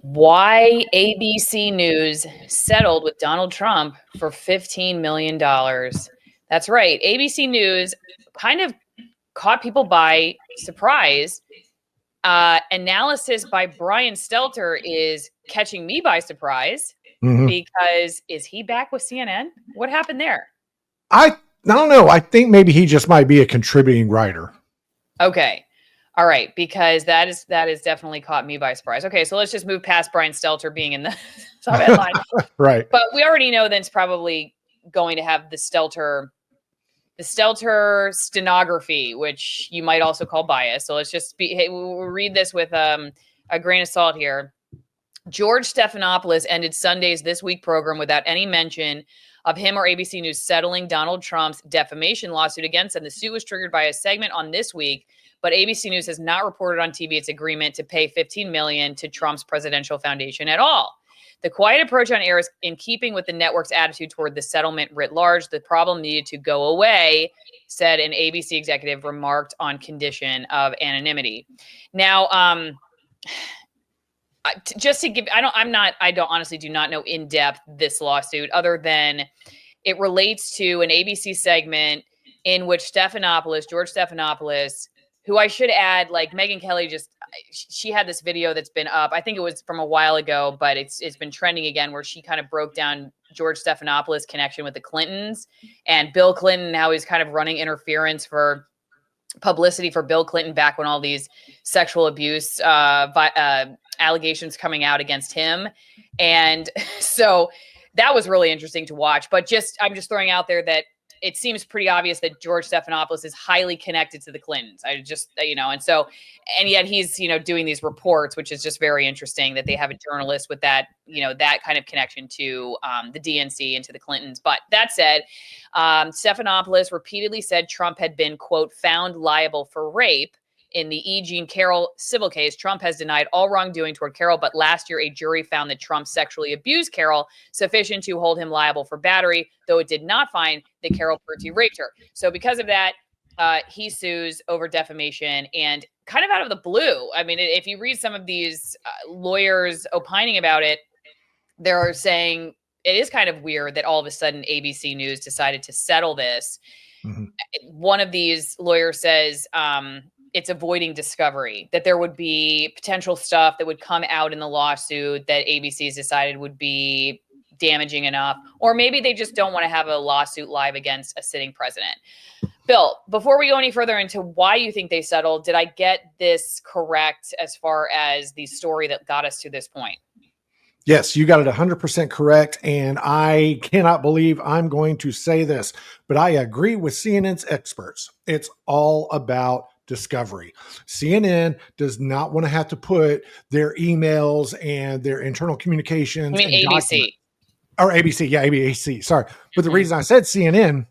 Why ABC News settled with Donald Trump for $15 million. That's right. ABC News kind of caught people by surprise. Analysis by Brian Stelter is catching me by surprise because is he back with CNN? What happened there? I don't know. I think maybe he just might be a contributing writer. Okay. All right, because that is definitely caught me by surprise. Okay, so let's just move past Brian Stelter being in the top headline. Right. But we already know that it's probably going to have the Stelter stenography, which you might also call bias. So let's just we'll read this with a grain of salt here. George Stephanopoulos ended Sunday's This Week program without any mention of him or ABC News settling Donald Trump's defamation lawsuit against him. The suit was triggered by a segment on This Week, but ABC News has not reported on TV its agreement to pay $15 million to Trump's presidential foundation at all. The quiet approach on air is in keeping with the network's attitude toward the settlement writ large. The problem needed to go away, said an ABC executive, remarked on condition of anonymity. Now, just to give, I don't honestly do not know in depth this lawsuit other than it relates to an ABC segment in which George Stephanopoulos, who I should add, like Megyn Kelly she had this video that's been up. I think it was from a while ago, but it's been trending again, where she kind of broke down George Stephanopoulos' connection with the Clintons and Bill Clinton, how he's kind of running interference for publicity for Bill Clinton back when all these sexual abuse allegations coming out against him. And so that was really interesting to watch. But I'm just throwing out there that it seems pretty obvious that George Stephanopoulos is highly connected to the Clintons. And yet he's, doing these reports, which is just very interesting that they have a journalist with that, that kind of connection to the DNC and to the Clintons. But that said, Stephanopoulos repeatedly said Trump had been, quote, found liable for rape. In the E. Jean Carroll civil case, Trump has denied all wrongdoing toward Carroll, but last year a jury found that Trump sexually abused Carroll, sufficient to hold him liable for battery, though it did not find that Carroll Purdy raped her. So because of that, he sues over defamation, and kind of out of the blue. I mean, if you read some of these lawyers opining about it, they're saying it is kind of weird that all of a sudden ABC News decided to settle this. Mm-hmm. One of these lawyers says, it's avoiding discovery, that there would be potential stuff that would come out in the lawsuit that ABC's decided would be damaging enough, or maybe they just don't want to have a lawsuit live against a sitting president. Bill, before we go any further into why you think they settled, did I get this correct as far as the story that got us to this point? Yes, you got it 100% correct. And I cannot believe I'm going to say this, but I agree with CNN's experts. It's all about discovery. CNN does not want to have to put their emails and their internal communications. I mean, ABC. Or ABC. Yeah, ABC. Sorry. But the reason I said CNN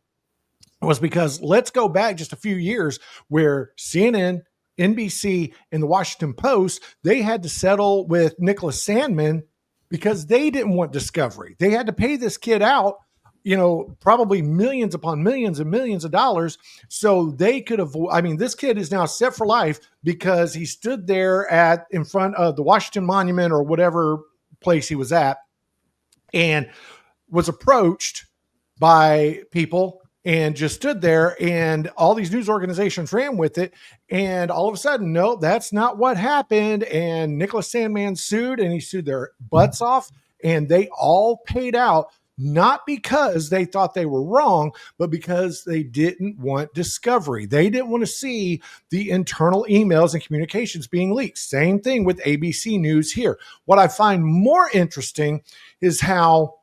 was because let's go back just a few years where CNN, NBC, and the Washington Post, they had to settle with Nicholas Sandmann because they didn't want discovery. They had to pay this kid out, probably millions upon millions and millions of dollars. So they could avoid, this kid is now set for life because he stood there in front of the Washington Monument or whatever place he was at and was approached by people and just stood there, and all these news organizations ran with it. And all of a sudden, no, that's not what happened. And Nicholas Sandmann sued, and he sued their butts off, and they all paid out, not because they thought they were wrong, but because they didn't want discovery. They didn't want to see the internal emails and communications being leaked. Same thing with ABC News here. What I find more interesting is how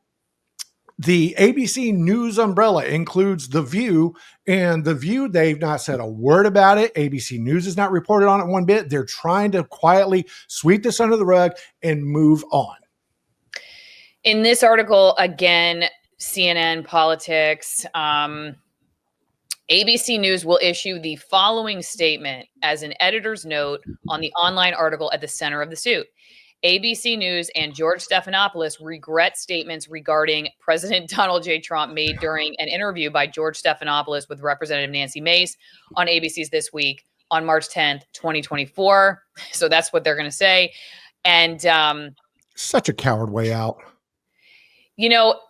the ABC News umbrella includes The View, and The View, they've not said a word about it. ABC News has not reported on it one bit. They're trying to quietly sweep this under the rug and move on. In this article, again, CNN Politics, ABC News will issue the following statement as an editor's note on the online article at the center of the suit. ABC News and George Stephanopoulos regret statements regarding President Donald J. Trump made during an interview by George Stephanopoulos with Representative Nancy Mace on ABC's This Week on March 10th, 2024. So that's what they're going to say. And Such a coward way out. You know,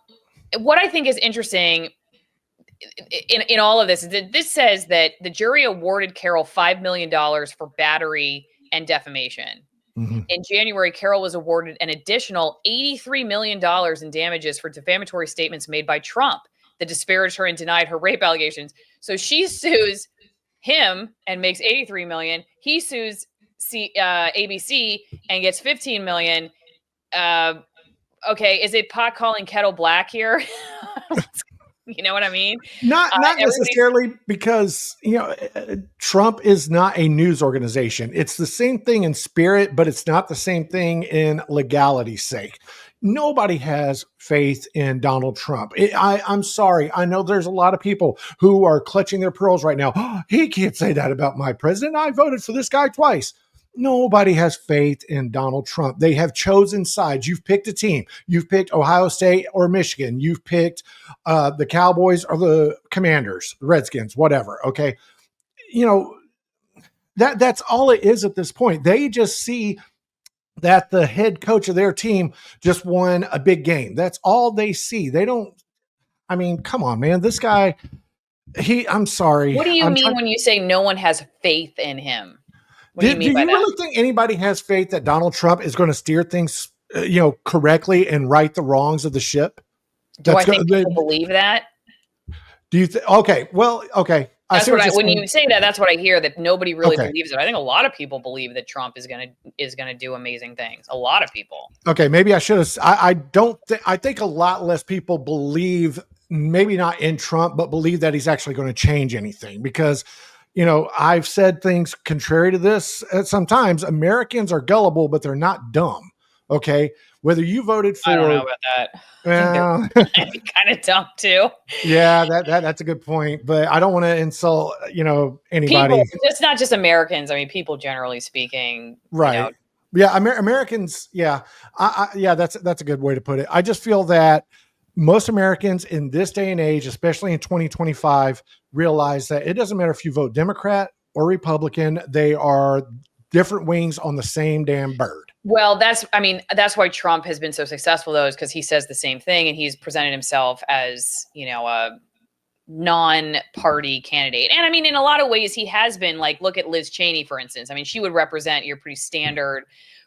what I think is interesting in all of this is that this says that the jury awarded Carroll $5 million for battery and defamation. Mm-hmm. In January, Carroll was awarded an additional $83 million in damages for defamatory statements made by Trump that disparaged her and denied her rape allegations. So she sues him and makes $83 million. He sues ABC and gets $15 million. Okay, is it pot calling kettle black here? You know what I mean? Not necessarily, because Trump is not a news organization. It's the same thing in spirit, but it's not the same thing in legality's sake. Nobody has faith in Donald Trump. I'm sorry. I know there's a lot of people who are clutching their pearls right now. Oh, he can't say that about my president. I voted for this guy twice. Nobody has faith in Donald Trump. They have chosen sides. You've picked a team. You've picked Ohio State or Michigan. You've picked the Cowboys or the Commanders, the Redskins, whatever. Okay. That's all it is at this point. They just see that the head coach of their team just won a big game. That's all they see. They don't, I mean, come on, man. This guy, I'm sorry. What do you mean when you say no one has faith in him? Do you really think anybody has faith that Donald Trump is going to steer things, correctly and right the wrongs of the ship? Do I think people believe that? Do you think? Okay. Well, okay. That's when you say that, that's what I hear, that nobody really believes it. I think a lot of people believe that Trump is going to do amazing things. A lot of people. Okay. Maybe I should have, I think a lot less people believe, maybe not in Trump, but believe that he's actually going to change anything, because I've said things contrary to this. Sometimes Americans are gullible, but they're not dumb. Okay. Whether you voted for, I don't know about that. Well, kind of dumb too. Yeah, that's a good point. But I don't want to insult, anybody. People, it's not just Americans. I mean, people generally speaking. Right. Yeah. Americans. Yeah. Yeah, that's a good way to put it. I just feel that most Americans in this day and age, especially in 2025, realize that it doesn't matter if you vote Democrat or Republican. They are different wings on the same damn bird. Well, that's why Trump has been so successful, though, is because he says the same thing, and he's presented himself as, a non-party candidate. And I mean, in a lot of ways, he has been. Like, look at Liz Cheney, for instance. I mean, she would represent your pretty standard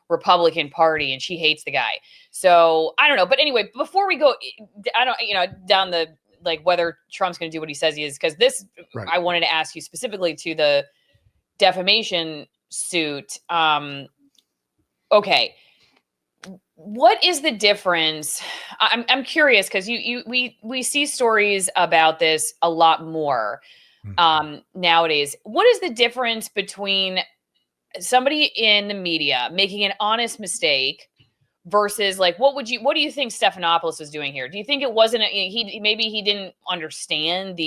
Republican Party, and she hates the guy. So I don't know. But anyway, before we go, down the, like, whether Trump's going to do what he says he is, because this, right. I wanted to ask you specifically to the defamation suit. Okay. What is the difference? I'm curious, because we see stories about this a lot more nowadays. What is the difference between somebody in the media making an honest mistake versus, like, what do you think Stephanopoulos was doing here? Do you think it wasn't maybe he didn't understand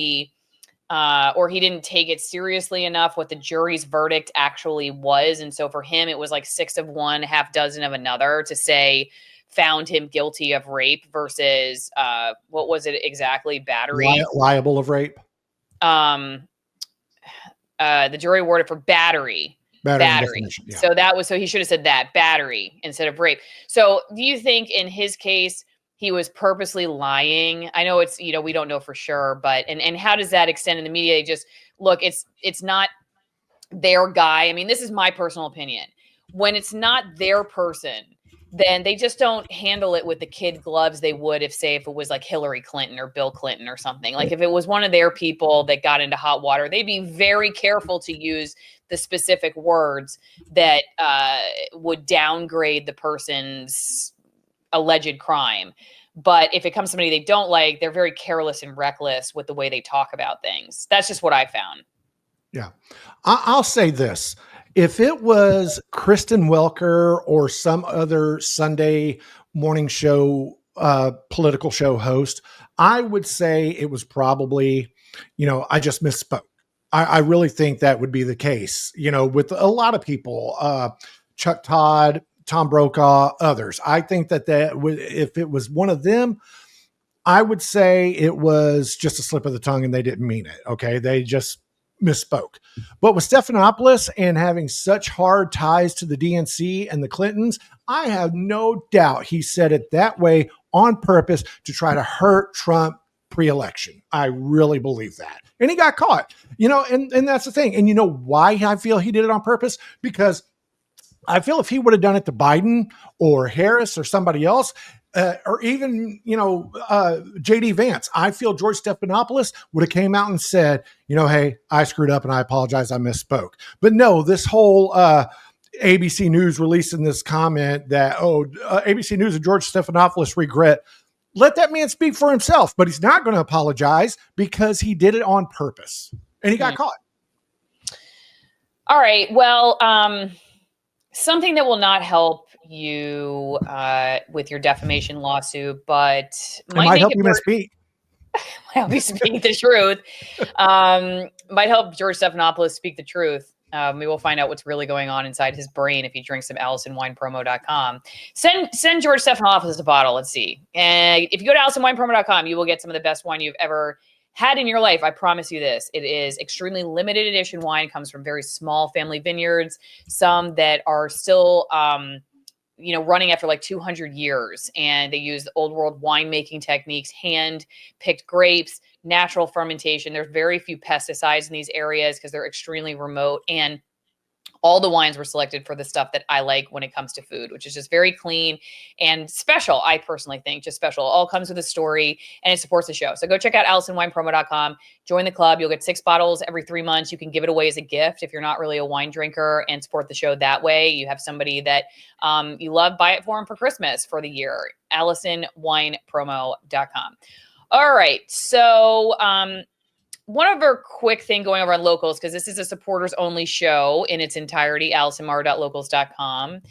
or he didn't take it seriously enough what the jury's verdict actually was, and so for him it was like 6 of one, half dozen of another to say found him guilty of rape versus what was it exactly? Battery, liable of rape. The jury awarded for battery. Yeah. So he should have said that, battery, instead of rape. So do you think in his case he was purposely lying? I know it's, we don't know for sure, but, and how does that extend in the media? They just look, it's not their guy. I mean, this is my personal opinion. When it's not their person, then they just don't handle it with the kid gloves they would if it was like Hillary Clinton or Bill Clinton or something. Like, if it was one of their people that got into hot water, they'd be very careful to use the specific words that would downgrade the person's alleged crime. But if it comes to somebody they don't like, they're very careless and reckless with the way they talk about things. That's just what I found. Yeah. I'll say this. If it was Kristen Welker or some other Sunday morning show, political show host, I would say it was probably, I just misspoke. I really think that would be the case, with a lot of people, Chuck Todd, Tom Brokaw, others. I think that if it was one of them, I would say it was just a slip of the tongue and they didn't mean it. Okay. They just misspoke. But with Stephanopoulos and having such hard ties to the DNC and the Clintons, I have no doubt he said it that way on purpose to try to hurt Trump pre-election. I really believe that. And he got caught, and that's the thing. And you know why I feel he did it on purpose? Because I feel if he would have done it to Biden or Harris or somebody else, or even, JD Vance, I feel George Stephanopoulos would have came out and said, hey, I screwed up and I apologize. I misspoke. But no, this whole ABC News releasing this comment that, ABC News and George Stephanopoulos regret. Let that man speak for himself, but he's not going to apologize because he did it on purpose and he got caught. All right. Well, something that will not help you with your defamation lawsuit, but might help you misspeak. Might help you speak the truth. Might help George Stephanopoulos speak the truth. We will find out what's really going on inside his brain if he drinks some AllisonWinePromo.com. Send George Stephanopoulos a bottle. Let's see. And if you go to AllisonWinePromo.com, you will get some of the best wine you've ever had in your life. I promise you this. It is extremely limited edition wine. It comes from very small family vineyards, some that are still running after like 200 years. And they use the old world winemaking techniques, hand-picked grapes, natural fermentation. There's very few pesticides in these areas because they're extremely remote. And all the wines were selected for the stuff that I like when it comes to food, which is just very clean and special. I personally think just special. It all comes with a story and it supports the show. So go check out AllisonWinePromo.com, join the club. You'll get 6 bottles every 3 months. You can give it away as a gift if you're not really a wine drinker and support the show that way. You have somebody that you love, buy it for them for Christmas for the year. AllisonWinePromo.com. All right. So, one other quick thing going over on locals, because this is a supporters only show in its entirety, AllisonMar.locals.com.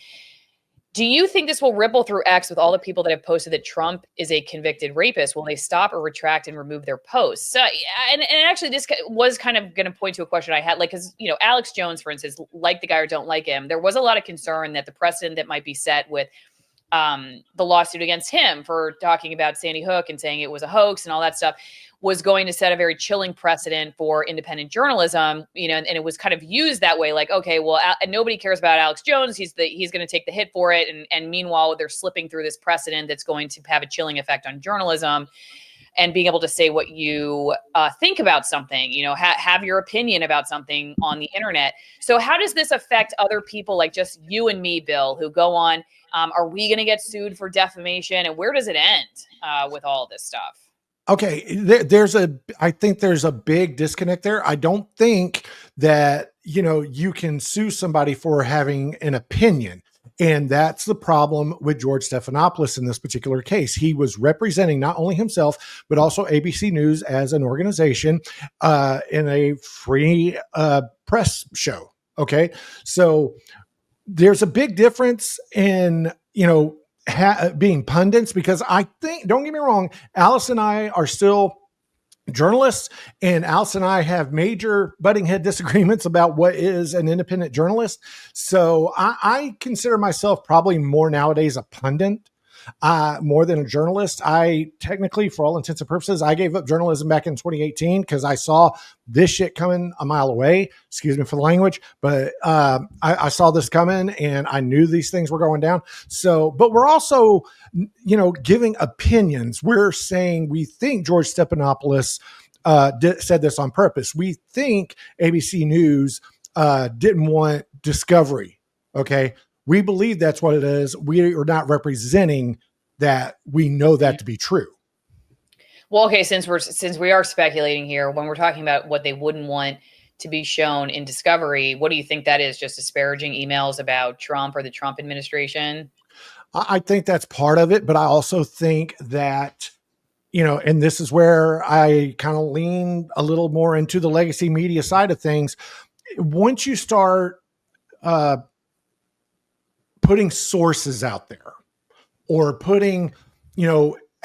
Do you think this will ripple through X with all the people that have posted that Trump is a convicted rapist? Will they stop or retract and remove their posts? And actually, this was kind of going to point to a question I had, because, Alex Jones, for instance, like the guy or don't like him, there was a lot of concern that the precedent that might be set with the lawsuit against him for talking about Sandy Hook and saying it was a hoax and all that stuff was going to set a very chilling precedent for independent journalism, and it was kind of used that way, like, okay, well, nobody cares about Alex Jones. He's going to take the hit for it. And meanwhile, they're slipping through this precedent that's going to have a chilling effect on journalism and being able to say what you think about something, have your opinion about something on the internet. So how does this affect other people like just you and me, Bill, who go on? Are we going to get sued for defamation? And where does it end with all of this stuff? Okay, I think there's a big disconnect there. I don't think that, you can sue somebody for having an opinion. And that's the problem with George Stephanopoulos in this particular case. He was representing not only himself, but also ABC News as an organization in a free press show. Okay, so there's a big difference in, being pundits, because I think, don't get me wrong, Alice and I are still journalists, and Alice and I have major butting head disagreements about what is an independent journalist. So I consider myself probably more nowadays a pundit, more than a journalist. I technically, for all intents and purposes, I gave up journalism back in 2018 because I saw this shit coming a mile away. Excuse me for the language, but I saw this coming and I knew these things were going down. So, but we're also, giving opinions. We're saying we think George Stephanopoulos said this on purpose. We think ABC News didn't want discovery. Okay. We believe that's what it is. We are not representing that. We know that to be true. Well, okay, since we are speculating here, when we're talking about what they wouldn't want to be shown in discovery, what do you think that is? Just disparaging emails about Trump or the Trump administration? I think that's part of it, but I also think that, and this is where I kind of lean a little more into the legacy media side of things. Once you start putting sources out there or putting,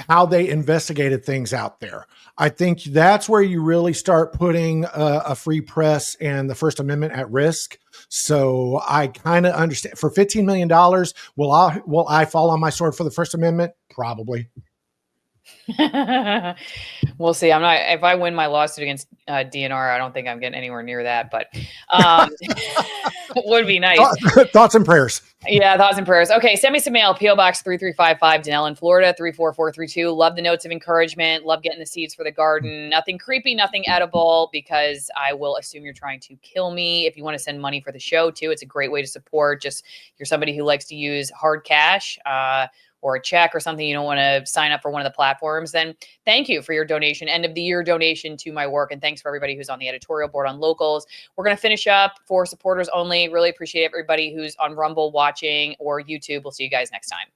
how they investigated things out there, I think that's where you really start putting a free press and the First Amendment at risk. So I kind of understand, for $15 million, will I fall on my sword for the First Amendment? Probably. We'll see. I'm not, if I win my lawsuit against DNR, I don't think I'm getting anywhere near that, but would be nice. Thoughts and prayers. Yeah, thoughts and prayers. Okay, send me some mail. P.O. Box 3355, Denellen, Florida 34432. Love the notes of encouragement. Love getting the seeds for the garden. Nothing creepy, nothing edible, because I will assume you're trying to kill me. If you want to send money for the show, too, it's a great way to support. Just you're somebody who likes to use hard cash or a check or something, you don't want to sign up for one of the platforms, then thank you for your donation, end of the year donation to my work. And thanks for everybody who's on the editorial board on Locals. We're going to finish up for supporters only. Really appreciate everybody who's on Rumble watching or YouTube. We'll see you guys next time.